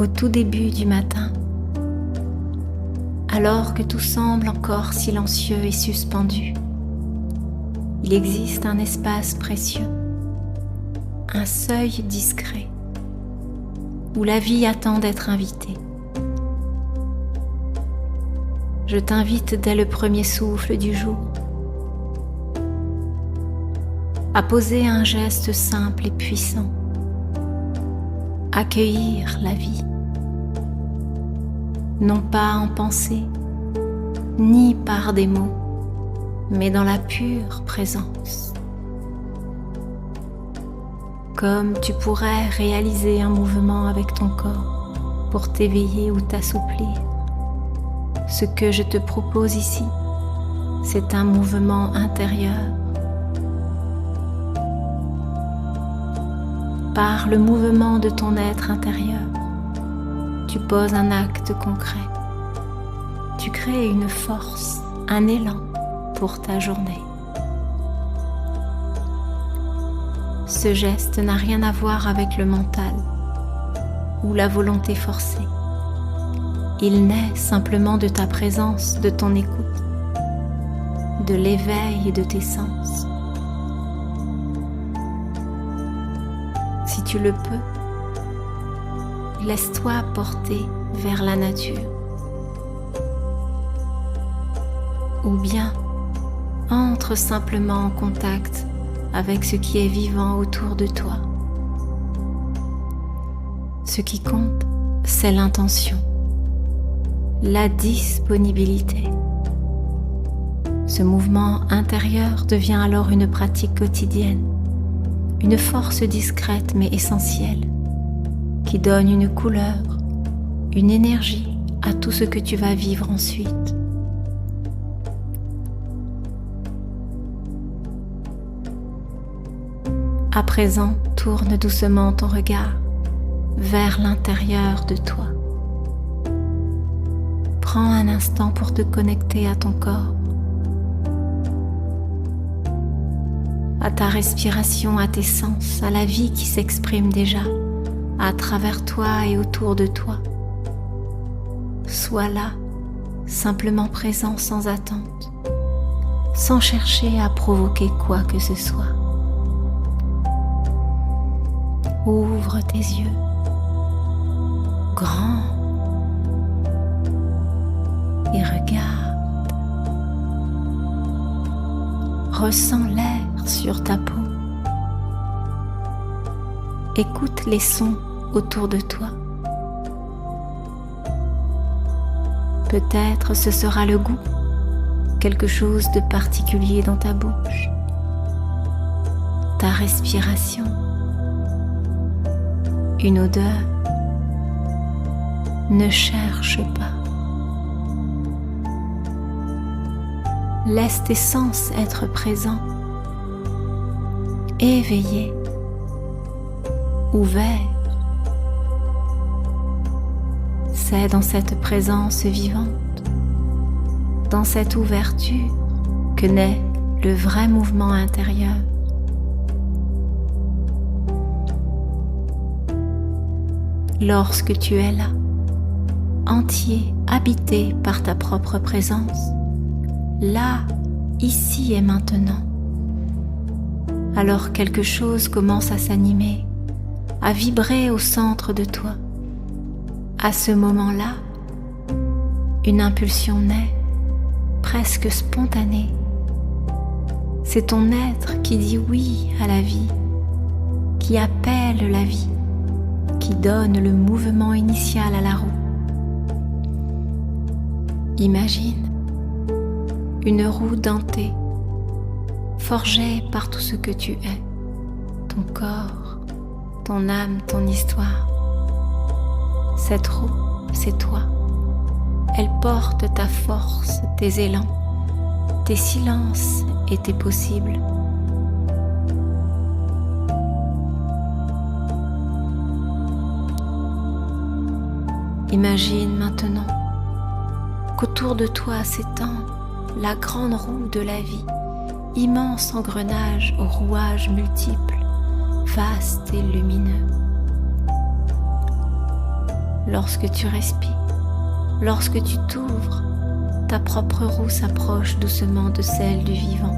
au tout début du matin, alors que tout semble encore silencieux et suspendu, il existe un espace précieux, un seuil discret, où la vie attend d'être invitée. Je t'invite dès le premier souffle du jour à poser un geste simple et puissant, accueillir la vie, non pas en pensée, ni par des mots, mais dans la pure présence. Comme tu pourrais réaliser un mouvement avec ton corps pour t'éveiller ou t'assouplir, ce que je te propose ici, c'est un mouvement intérieur. Par le mouvement de ton être intérieur, tu poses un acte concret. Tu crées une force, un élan pour ta journée. Ce geste n'a rien à voir avec le mental ou la volonté forcée. Il naît simplement de ta présence, de ton écoute, de l'éveil de tes sens. Si tu le peux, laisse-toi porter vers la nature. Ou bien, entre simplement en contact avec ce qui est vivant autour de toi. Ce qui compte, c'est l'intention, la disponibilité. Ce mouvement intérieur devient alors une pratique quotidienne, une force discrète mais essentielle, qui donne une couleur, une énergie à tout ce que tu vas vivre ensuite. À présent, tourne doucement ton regard vers l'intérieur de toi. Prends un instant pour te connecter à ton corps, à ta respiration, à tes sens, à la vie qui s'exprime déjà à travers toi et autour de toi. Sois là, simplement présent sans attente, sans chercher à provoquer quoi que ce soit. Ouvre tes yeux, grands, et regarde. Ressens l'air sur ta peau. Écoute les sons autour de toi. Peut-être ce sera le goût, quelque chose de particulier dans ta bouche, ta respiration, une odeur. Ne cherche pas. Laisse tes sens être présents, éveillés, ouverts. C'est dans cette présence vivante, dans cette ouverture, que naît le vrai mouvement intérieur. Lorsque tu es là, entier, habité par ta propre présence, là, ici et maintenant, alors quelque chose commence à s'animer, à vibrer au centre de toi. À ce moment-là, une impulsion naît, presque spontanée. C'est ton être qui dit oui à la vie, qui appelle la vie, qui donne le mouvement initial à la roue. Imagine une roue dentée, forgée par tout ce que tu es, ton corps, ton âme, ton histoire. Cette roue, c'est toi. Elle porte ta force, tes élans, tes silences et tes possibles. Imagine maintenant qu'autour de toi s'étend la grande roue de la vie, immense engrenage aux rouages multiples, vaste et lumineux. lorsque tu respires, lorsque tu t'ouvres, ta propre roue s'approche doucement de celle du vivant.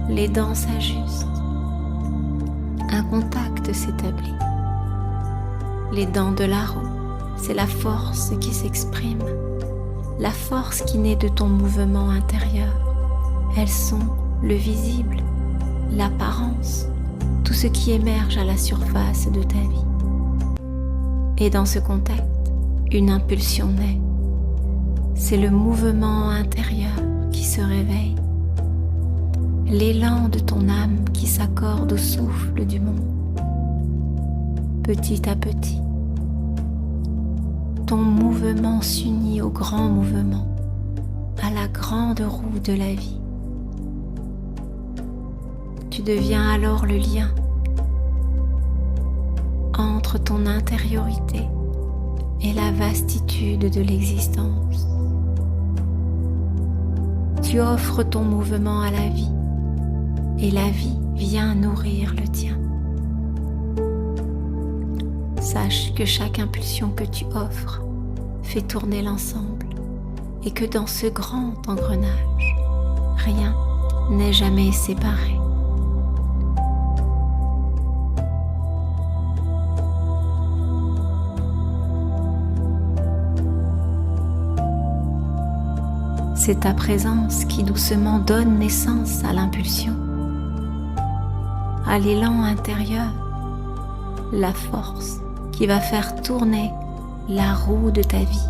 Les dents s'ajustent. Un contact s'établit. Les dents de la roue, c'est la force qui s'exprime, la force qui naît de ton mouvement intérieur. Elles sont le visible, l'apparence, tout ce qui émerge à la surface de ta vie. Et dans ce contact, une impulsion naît. C'est le mouvement intérieur qui se réveille, l'élan de ton âme qui s'accorde au souffle du monde. Petit à petit, ton mouvement s'unit au grand mouvement, à la grande roue de la vie. Tu deviens alors le lien entre ton intériorité et la vastitude de l'existence. Tu offres ton mouvement à la vie et la vie vient nourrir le tien. Sache que chaque impulsion que tu offres fait tourner l'ensemble et que dans ce grand engrenage, rien n'est jamais séparé. C'est ta présence qui doucement donne naissance à l'impulsion, à l'élan intérieur, la force qui va faire tourner la roue de ta vie.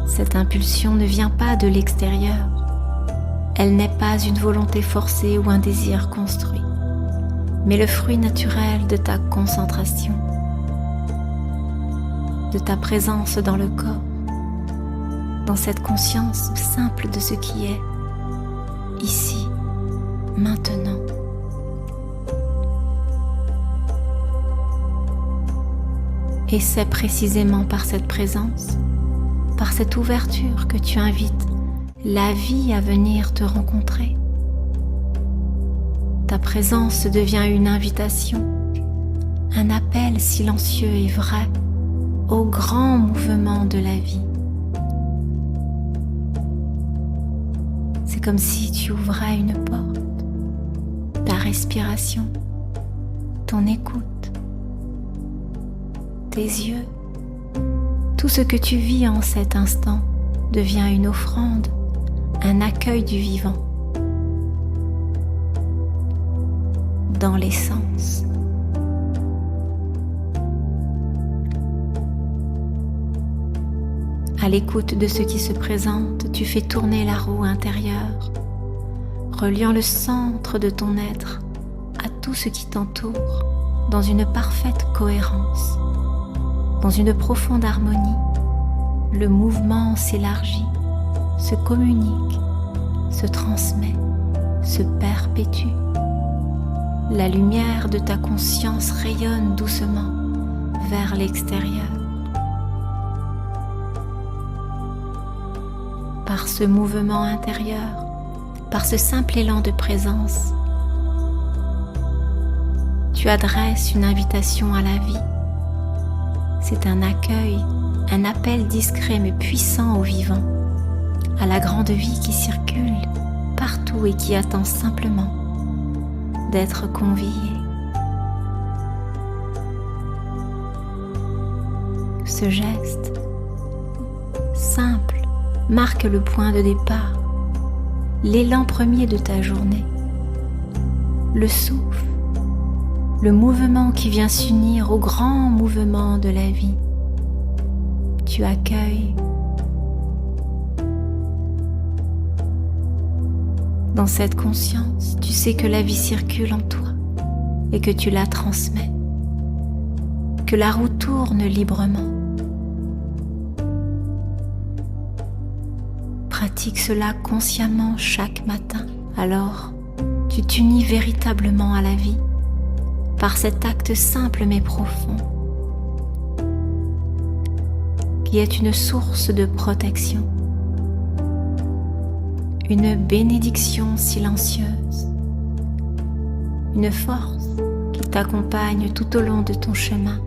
Cette impulsion ne vient pas de l'extérieur, elle n'est pas une volonté forcée ou un désir construit, mais le fruit naturel de ta concentration, de ta présence dans le corps, dans cette conscience simple de ce qui est, ici, maintenant. Et c'est précisément par cette présence, par cette ouverture que tu invites la vie à venir te rencontrer. Ta présence devient une invitation, un appel silencieux et vrai au grand mouvement de la vie. C'est comme si tu ouvrais une porte, ta respiration, ton écoute, tes yeux, tout ce que tu vis en cet instant devient une offrande, un accueil du vivant. Dans l'essence. À l'écoute de ce qui se présente, tu fais tourner la roue intérieure, reliant le centre de ton être à tout ce qui t'entoure dans une parfaite cohérence, dans une profonde harmonie. Le mouvement s'élargit, se communique, se transmet, se perpétue. La lumière de ta conscience rayonne doucement vers l'extérieur. Par ce mouvement intérieur, par ce simple élan de présence, tu adresses une invitation à la vie. C'est un accueil, un appel discret mais puissant au vivant, à la grande vie qui circule partout et qui attend simplement d'être conviée. Ce geste simple marque le point de départ, l'élan premier de ta journée, le souffle, le mouvement qui vient s'unir au grand mouvement de la vie. Tu accueilles. Dans cette conscience, tu sais que la vie circule en toi et que tu la transmets, que la roue tourne librement. Pratique cela consciemment chaque matin, alors tu t'unis véritablement à la vie par cet acte simple mais profond qui est une source de protection, une bénédiction silencieuse, une force qui t'accompagne tout au long de ton chemin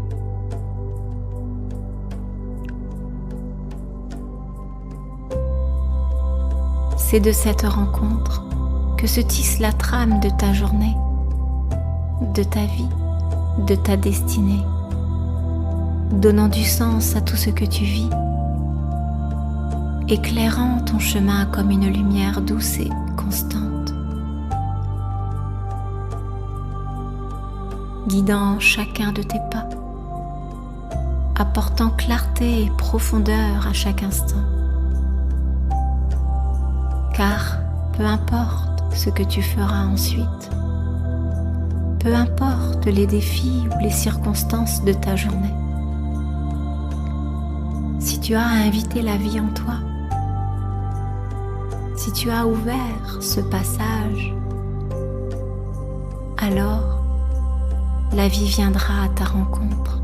C'est de cette rencontre que se tisse la trame de ta journée, de ta vie, de ta destinée, donnant du sens à tout ce que tu vis, éclairant ton chemin comme une lumière douce et constante, guidant chacun de tes pas, apportant clarté et profondeur à chaque instant. Car peu importe ce que tu feras ensuite, peu importe les défis ou les circonstances de ta journée, si tu as invité la vie en toi, si tu as ouvert ce passage, alors la vie viendra à ta rencontre.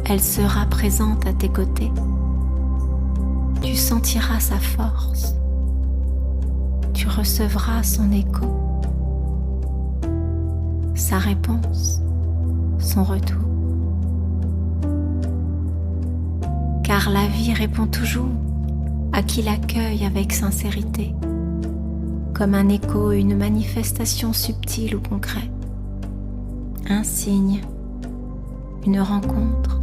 Elle sera présente à tes côtés. Tu sentiras sa force. Tu recevras son écho, sa réponse, son retour. Car la vie répond toujours à qui l'accueille avec sincérité, comme un écho, une manifestation subtile ou concrète, un signe, une rencontre,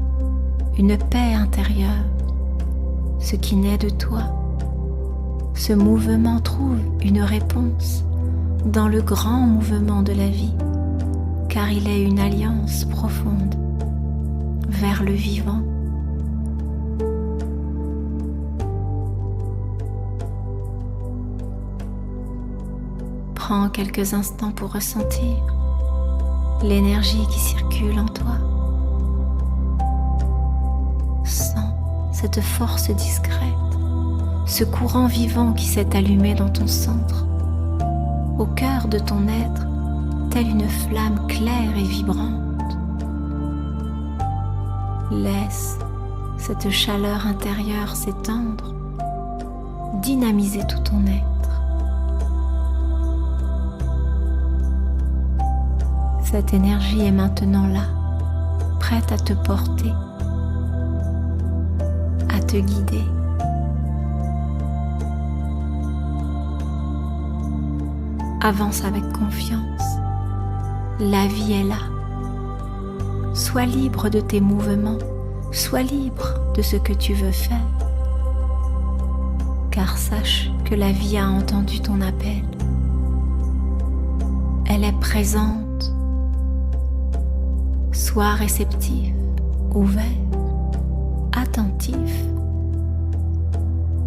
une paix intérieure. Ce qui naît de toi, ce mouvement trouve une réponse dans le grand mouvement de la vie, car il est une alliance profonde vers le vivant. Prends quelques instants pour ressentir l'énergie qui circule en toi. Sens cette force discrète, ce courant vivant qui s'est allumé dans ton centre, au cœur de ton être, telle une flamme claire et vibrante. Laisse cette chaleur intérieure s'étendre, dynamiser tout ton être. Cette énergie est maintenant là, prête à te porter, à te guider. Avance avec confiance. La vie est là. Sois libre de tes mouvements. Sois libre de ce que tu veux faire. Car sache que la vie a entendu ton appel. Elle est présente. Sois réceptif, ouvert, attentif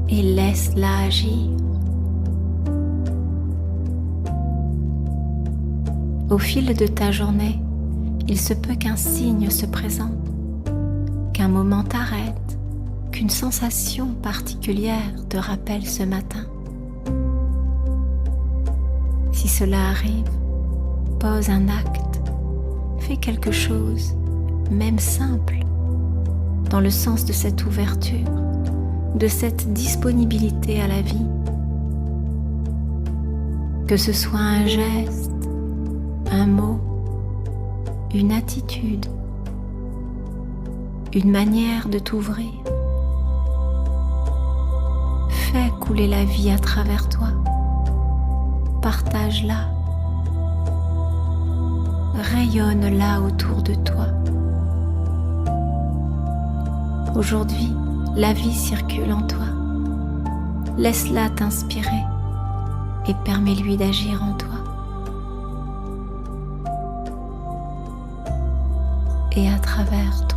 et laisse-la agir. Au fil de ta journée, il se peut qu'un signe se présente, qu'un moment t'arrête, qu'une sensation particulière te rappelle ce matin. Si cela arrive, pose un acte. Fais quelque chose, même simple, dans le sens de cette ouverture, de cette disponibilité à la vie. Que ce soit un geste, un mot, une attitude, une manière de t'ouvrir. Fais couler la vie à travers toi. Partage-la. Rayonne-la autour de toi. Aujourd'hui, la vie circule en toi. Laisse-la t'inspirer et permets-lui d'agir en toi. Et à travers toi.